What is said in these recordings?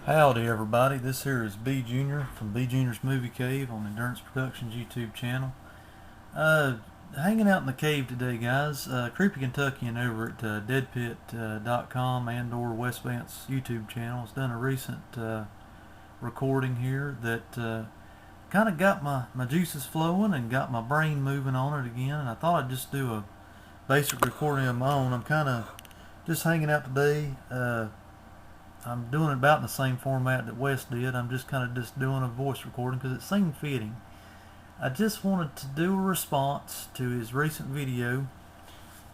Howdy everybody, this here is B Junior from B Junior's Movie Cave on Endurance Productions YouTube channel. Hanging out in the cave today, guys. Creepy Kentuckian over at deadpit.com and or West Vance YouTube channel has done a recent recording here that kind of got my juices flowing and got my brain moving on it again, and I thought I'd just do a basic recording of my own. I'm kind of just hanging out today. I'm doing it about in the same format that Wes did. I'm just kind of just doing a voice recording because it seemed fitting. I just wanted to do a response to his recent video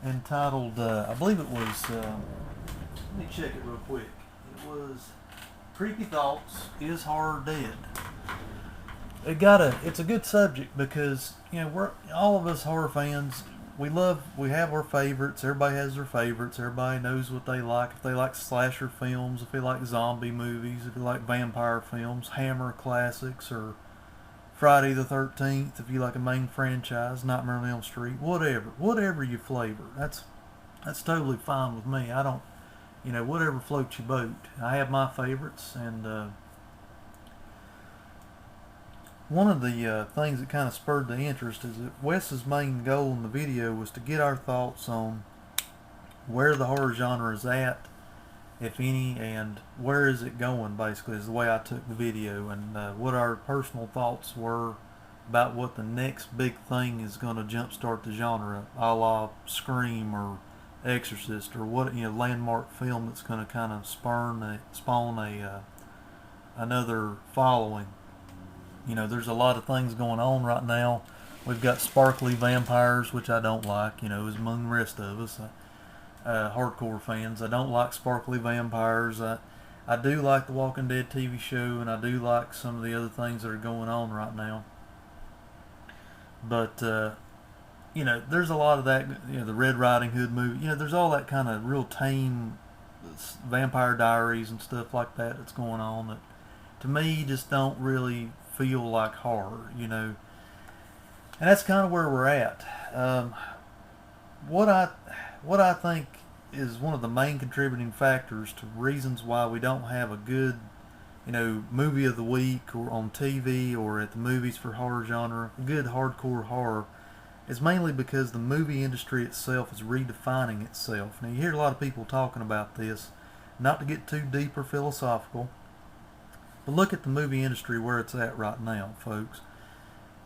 entitled, I believe it was, let me check it real quick. It was Creepy Thoughts, Is Horror Dead? It's a good subject because, we're all of us horror fans. We have our favorites. Everybody has their favorites. Everybody knows what they like. If they like slasher films, if they like zombie movies, if you like vampire films, Hammer classics, or Friday the 13th, if you like a main franchise, Nightmare on Elm Street, whatever you flavor. That's totally fine with me. I don't, whatever floats your boat. I have my favorites, and one of the things that kind of spurred the interest is that Wes's main goal in the video was to get our thoughts on where the horror genre is at, if any, and where is it going, basically, is the way I took the video, and what our personal thoughts were about what the next big thing is going to jumpstart the genre, a la Scream or Exorcist, or what, landmark film that's going to kind of spawn another following. There's a lot of things going on right now. We've got sparkly vampires, which I don't like, as among the rest of us, hardcore fans. I don't like sparkly vampires. I do like the Walking Dead TV show, and I do like some of the other things that are going on right now. But, there's a lot of that, the Red Riding Hood movie. There's all that kind of real tame Vampire Diaries and stuff like that that's going on that, to me, just don't really feel like horror, and that's kind of where we're at. What I think is one of the main contributing factors to reasons why we don't have a good, movie of the week or on TV or at the movies for horror genre, good hardcore horror, is mainly because the movie industry itself is redefining itself. Now, you hear a lot of people talking about this, not to get too deep or philosophical, but look at the movie industry where it's at right now, folks.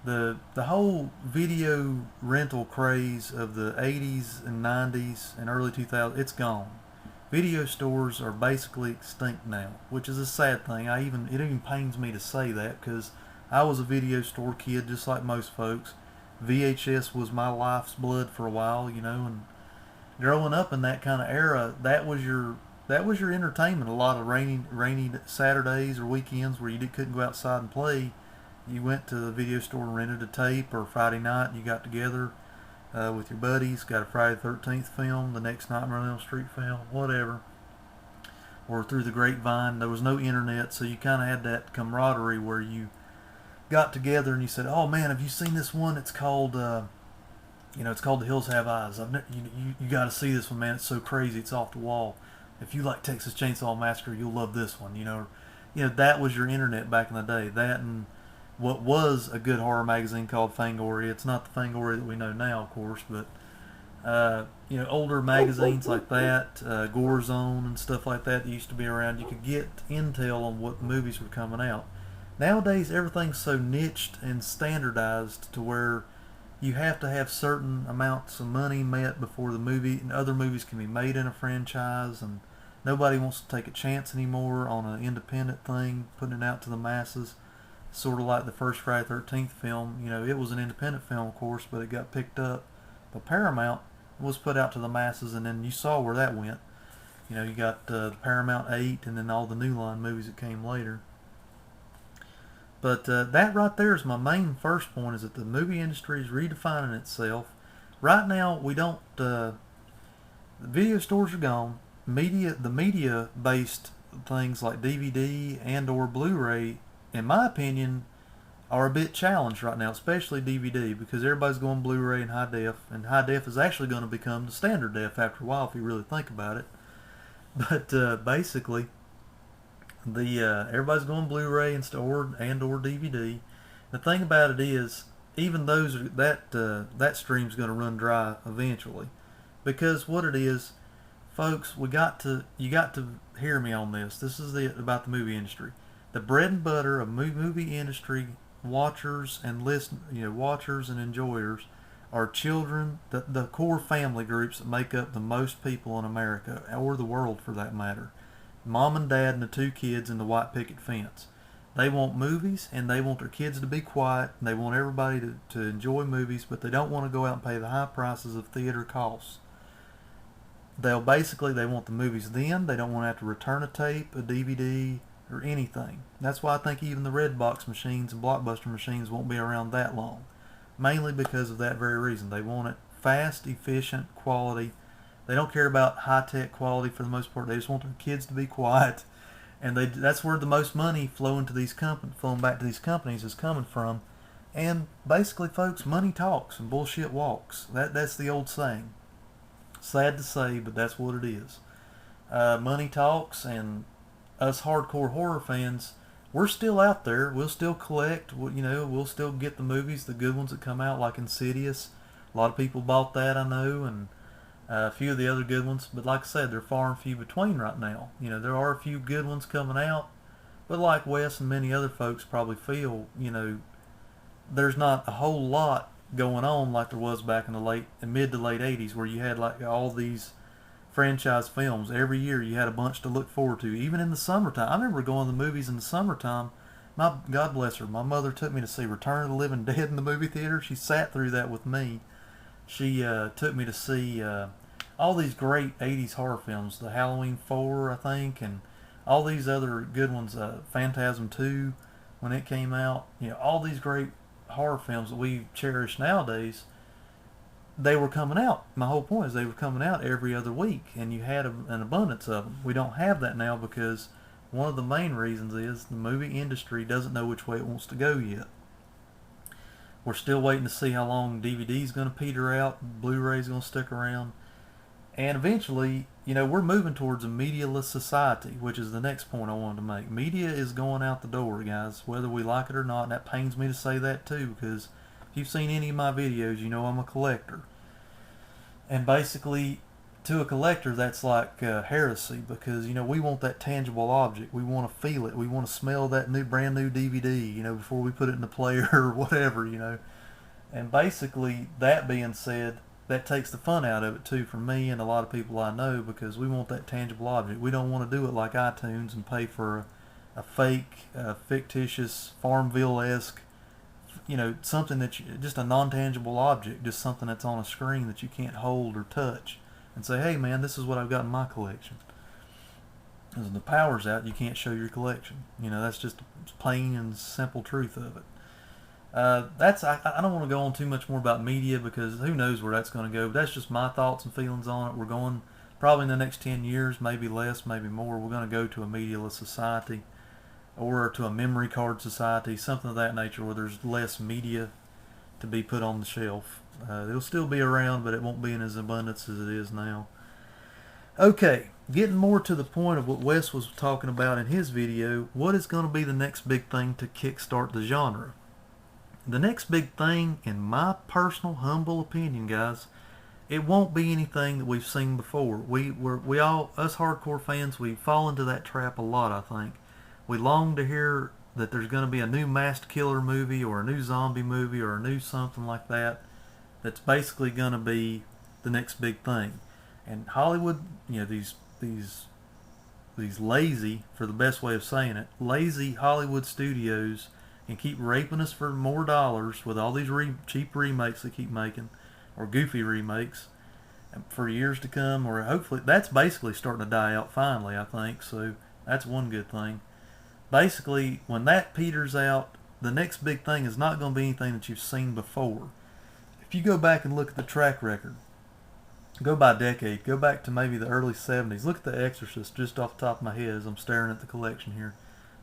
The whole video rental craze of the 80s and 90s and early 2000s, it's gone. Video stores are basically extinct now, which is a sad thing. It even pains me to say that because I was a video store kid just like most folks. VHS was my life's blood for a while, and growing up in that kind of era, that was your entertainment. A lot of rainy Saturdays or weekends where you couldn't go outside and play, you went to the video store and rented a tape, or Friday night you got together with your buddies, got a Friday the 13th film, the next Nightmare on Elm Street film, whatever, or through the grapevine. There was no internet, so you kind of had that camaraderie where you got together and you said, "Oh man, have you seen this one? It's called it's called The Hills Have Eyes. You got to see this one, man. It's so crazy. It's off the wall. If you like Texas Chainsaw Massacre, you'll love this one." That was your internet back in the day. That and what was a good horror magazine called Fangoria. It's not the Fangoria that we know now, of course, but older magazines like that, Gore Zone and stuff like that used to be around. You could get intel on what movies were coming out. Nowadays, everything's so niched and standardized to where you have to have certain amounts of money met before the movie and other movies can be made in a franchise, and nobody wants to take a chance anymore on an independent thing, putting it out to the masses. Sort of like the first Friday the 13th film. It was an independent film, of course, but it got picked up by Paramount, was put out to the masses, and then you saw where that went. You got the Paramount 8 and then all the New Line movies that came later. But that right there is my main first point, is that the movie industry is redefining itself. Right now, we don't, the video stores are gone. The media-based things like DVD and or Blu-ray, in my opinion, are a bit challenged right now, especially DVD, because everybody's going Blu-ray and high def is actually going to become the standard def after a while if you really think about it. But basically, The everybody's going Blu-ray and or DVD. The thing about it is, even that stream's going to run dry eventually, because what it is, folks, you got to hear me on this. This is about the movie industry. The bread and butter of movie industry watchers and watchers and enjoyers are children, the core family groups that make up the most people in America, or the world for that matter. Mom and dad and the two kids in the white picket fence. They want movies, and they want their kids to be quiet, and they want everybody to enjoy movies, but they don't want to go out and pay the high prices of theater costs. They want the movies then. They don't want to have to return a tape, a DVD, or anything. That's why I think even the red box machines and Blockbuster machines won't be around that long. Mainly because of that very reason. They want it fast, efficient, quality. They don't care about high-tech quality for the most part. They just want their kids to be quiet. And that's where the most money flowing back to these companies is coming from. And basically, folks, money talks and bullshit walks. That's the old saying. Sad to say, but that's what it is. Money talks, and us hardcore horror fans, we're still out there. We'll still collect. We'll still get the movies, the good ones that come out, like Insidious. A lot of people bought that, I know, and a few of the other good ones. But like I said, they're far and few between right now. There are a few good ones coming out, but like Wes and many other folks probably feel, there's not a whole lot going on like there was back in the mid to late 80s, where you had like all these franchise films. Every year you had a bunch to look forward to, even in the summertime. I remember going to the movies in the summertime. God bless her, my mother took me to see Return of the Living Dead in the movie theater. She sat through that with me. She took me to see all these great 80s horror films, the Halloween 4, I think, and all these other good ones, Phantasm 2 when it came out. All these great horror films that we cherish nowadays, they were coming out. My whole point is they were coming out every other week, and you had an abundance of them. We don't have that now because one of the main reasons is the movie industry doesn't know which way it wants to go yet. We're still waiting to see how long DVD is going to peter out, Blu-ray is going to stick around, and eventually, we're moving towards a medialess society, which is the next point I wanted to make. Media is going out the door, guys, whether we like it or not, and that pains me to say that too, because if you've seen any of my videos, you know I'm a collector. And basically, to a collector, that's like heresy, because, we want that tangible object. We want to feel it. We want to smell that brand new DVD, before we put it in the player or whatever, And basically, that being said, that takes the fun out of it too for me and a lot of people I know, because we want that tangible object. We don't want to do it like iTunes and pay for a fake, fictitious, Farmville-esque, something just a non-tangible object, just something that's on a screen that you can't hold or touch and say, hey man, this is what I've got in my collection. Because when the power's out, you can't show your collection. That's just plain and simple truth of it. I don't want to go on too much more about media, because who knows where that's going to go, but that's just my thoughts and feelings on it. We're going, probably in the next 10 years, maybe less, maybe more, we're going to go to a medialess society, or to a memory card society, something of that nature, where there's less media to be put on the shelf. It'll still be around, but it won't be in as abundance as it is now. Okay, getting more to the point of what Wes was talking about in his video, what is going to be the next big thing to kickstart the genre? The next big thing, in my personal humble opinion, guys, it won't be anything that we've seen before. We all, us hardcore fans, we fall into that trap a lot, I think. We long to hear that there's going to be a new masked killer movie, or a new zombie movie, or a new something like that, that's basically going to be the next big thing. And Hollywood, these lazy, for the best way of saying it, lazy Hollywood studios can keep raping us for more dollars with all these cheap remakes they keep making, or goofy remakes, for years to come, or hopefully that's basically starting to die out finally, I think, so that's one good thing. Basically, when that peters out, the next big thing is not going to be anything that you've seen before. If you go back and look at the track record, go by decade, go back to maybe the early 70s, look at The Exorcist just off the top of my head as I'm staring at the collection here.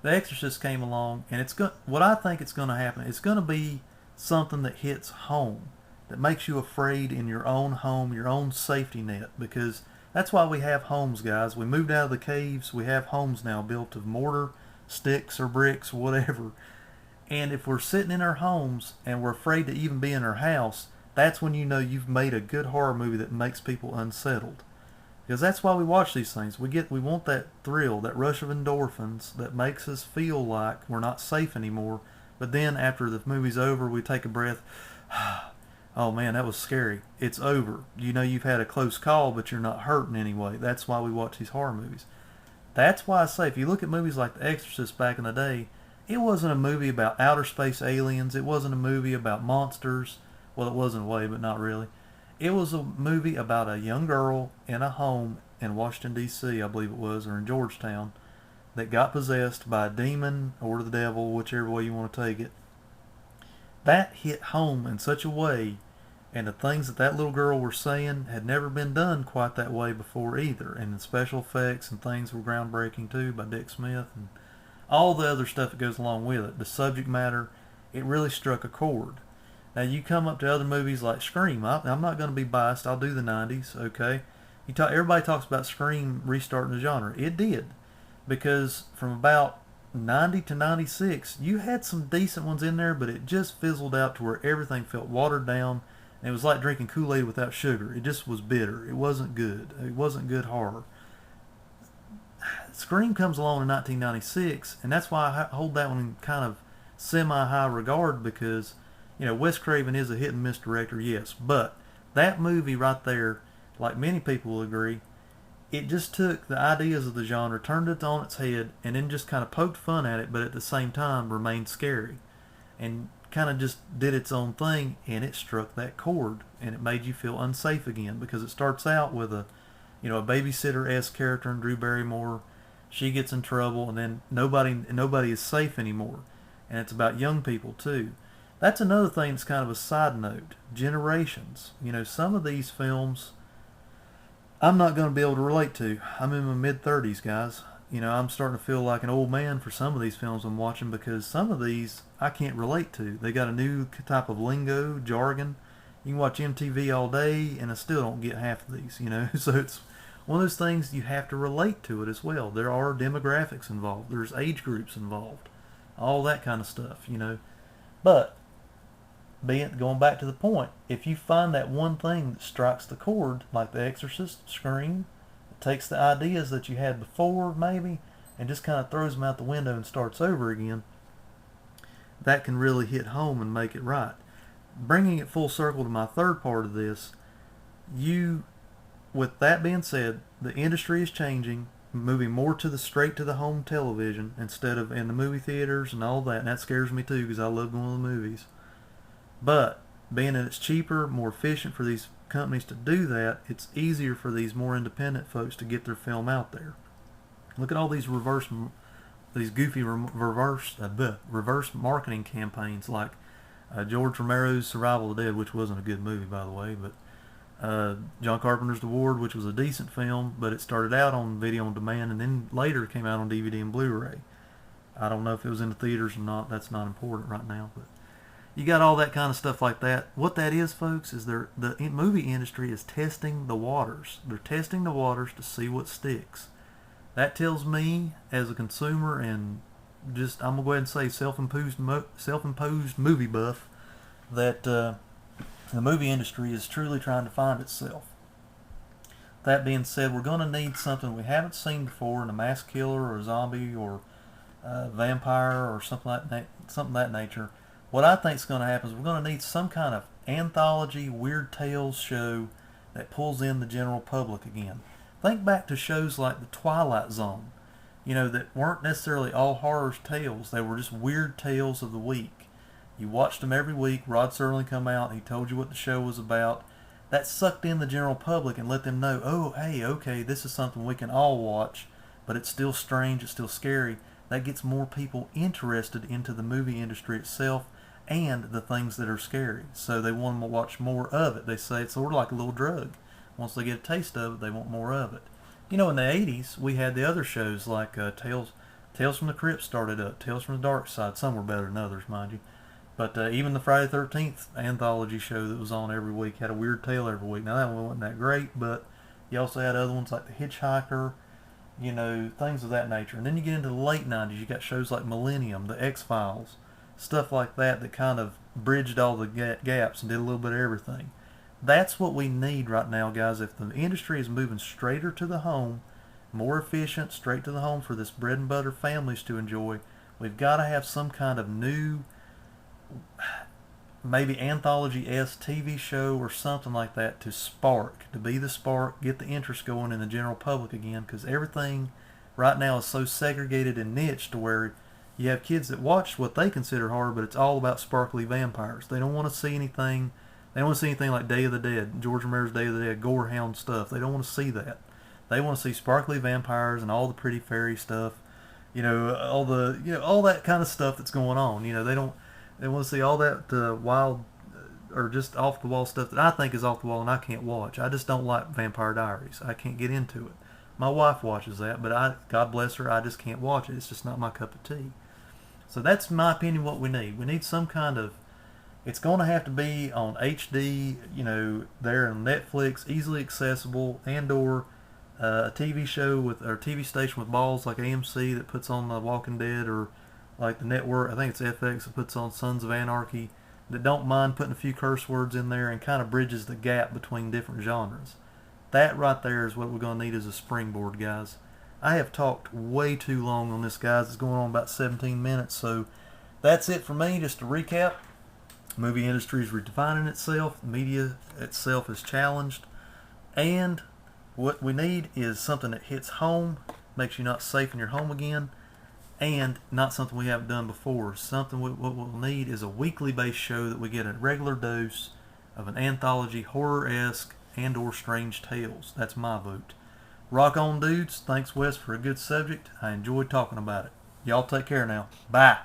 The Exorcist came along, and what I think it's going to happen, it's going to be something that hits home, that makes you afraid in your own home, your own safety net, because That's why we have homes, guys. We moved out of the caves. We have homes now built of mortar, sticks, or bricks, whatever. And if we're sitting in our homes and we're afraid to even be in our house, that's when you know you've made a good horror movie that makes people unsettled. Because that's why we watch these things. We want that thrill, that rush of endorphins that makes us feel like we're not safe anymore. But then after the movie's over, we take a breath. Oh man, that was scary. It's over. You know you've had a close call, but you're not hurting anyway. That's why we watch these horror movies. That's why I say, if you look at movies like The Exorcist back in the day, it wasn't a movie about outer space aliens. It wasn't a movie about monsters. Well, it was in a way, but not really. It was a movie about a young girl in a home in Washington, D.C., I believe it was, or in Georgetown, that got possessed by a demon or the devil, whichever way you want to take it. That hit home in such a way, and the things that that little girl was saying had never been done quite that way before either. And the special effects and things were groundbreaking too by Dick Smith and all the other stuff that goes along with it. The subject matter, it really struck a chord. Now you come up to other movies like Scream. I'm not going to be biased. I'll do the 90s, okay? Everybody talks about Scream restarting the genre. It did. Because from about 90 to 96, you had some decent ones in there, but it just fizzled out to where everything felt watered down. And it was like drinking Kool-Aid without sugar. It just was bitter. It wasn't good. It wasn't good horror. Scream comes along in 1996, and that's why I hold that one in kind of semi-high regard, because, you know, Wes Craven is a hit and miss director, yes, but that movie right there, like many people will agree, it just took the ideas of the genre, turned it on its head, and then just kind of poked fun at it, but at the same time remained scary, and kind of just did its own thing, and it struck that chord, and it made you feel unsafe again, because it starts out with a babysitter-esque character in Drew Barrymore. She gets in trouble, and then nobody is safe anymore, and it's about young people too. That's another thing that's kind of a side note. Generations. Some of these films I'm not going to be able to relate to. I'm in my mid-30s, guys. I'm starting to feel like an old man for some of these films I'm watching, because some of these I can't relate to. They got a new type of lingo, jargon. You can watch MTV all day, and I still don't get half of these, So it's one of those things, you have to relate to it as well. There are demographics involved. There's age groups involved. All that kind of stuff, But, going back to the point, if you find that one thing that strikes the chord, like The Exorcist, Scream, it takes the ideas that you had before, maybe, and just kind of throws them out the window and starts over again, that can really hit home and make it right. Bringing it full circle to my third part of this, with that being said, the industry is changing, moving more to the straight to the home television instead of in the movie theaters and all that, and that scares me too, because I love going to the movies. But being that it's cheaper, more efficient for these companies to do that, it's easier for these more independent folks to get their film out there. Look at all these goofy reverse marketing campaigns, like George Romero's Survival of the Dead, which wasn't a good movie, by the way, but John Carpenter's The Ward, which was a decent film, but it started out on video on demand and then later came out on DVD and Blu-ray. I don't know if it was in the theaters or not. That's not important right now, but you got all that kind of stuff like that. What that is, folks, is the movie industry is testing the waters. They're testing the waters to see what sticks. That tells me, as a consumer and just, I'm going to go ahead and say self-imposed movie buff, that the movie industry is truly trying to find itself. That being said, we're going to need something we haven't seen before in a mass killer or a zombie or a vampire or something of that nature. What I think is going to happen is we're going to need some kind of anthology, weird tales show that pulls in the general public again. Think back to shows like The Twilight Zone, that weren't necessarily all horror tales. They were just weird tales of the week. You watched them every week. Rod Serling come out. He told you what the show was about. That sucked in the general public and let them know, oh, hey, okay, this is something we can all watch, but it's still strange, it's still scary. That gets more people interested into the movie industry itself and the things that are scary. So they want to watch more of it. They say it's sort of like a little drug. Once they get a taste of it, they want more of it. In the 80s, we had the other shows like Tales from the Crypt started up, Tales from the Dark Side. Some were better than others, mind you. But even the Friday the 13th anthology show that was on every week had a weird tale every week. Now that one wasn't that great, but You also had other ones like The Hitchhiker, things of that nature. And then you get into the late 90s, you got shows like Millennium, The X-Files, stuff like that kind of bridged all the gaps and did a little bit of everything. That's what we need right now, guys. If the industry is moving straighter to the home, more efficient, straight to the home for this bread and butter families to enjoy, we've got to have some kind of new, maybe anthology-esque TV show or something like that to be the spark, get the interest going in the general public again, because everything right now is so segregated and niche to where you have kids that watch what they consider horror, but it's all about sparkly vampires. They don't want to see anything. They don't want to see anything like Day of the Dead, George Romero's Day of the Dead, gorehound stuff. They don't want to see that. They want to see sparkly vampires and all the pretty fairy stuff, all that kind of stuff that's going on. They want to see all that wild or just off the wall stuff that I think is off the wall and I can't watch. I just don't like Vampire Diaries. I can't get into it. My wife watches that, but God bless her, I just can't watch it. It's just not my cup of tea. So that's, in my opinion, what we need. We need some kind of, it's going to have to be on HD, there on Netflix, easily accessible, and/or a TV show or TV station with balls like AMC that puts on The Walking Dead, or like the network, I think it's FX, that puts on Sons of Anarchy, that don't mind putting a few curse words in there and kind of bridges the gap between different genres. That right there is what we're going to need as a springboard, guys. I have talked way too long on this, guys. It's going on about 17 minutes, so that's it for me. Just to recap, the movie industry is redefining itself, the media itself is challenged, and what we need is something that hits home, makes you not safe in your home again, and not something we haven't done before. Something what we'll need is a weekly based show that we get a regular dose of an anthology, horror-esque, and/or strange tales. That's my vote. Rock on, dudes. Thanks, Wes, for a good subject. I enjoyed talking about it. Y'all take care now. Bye.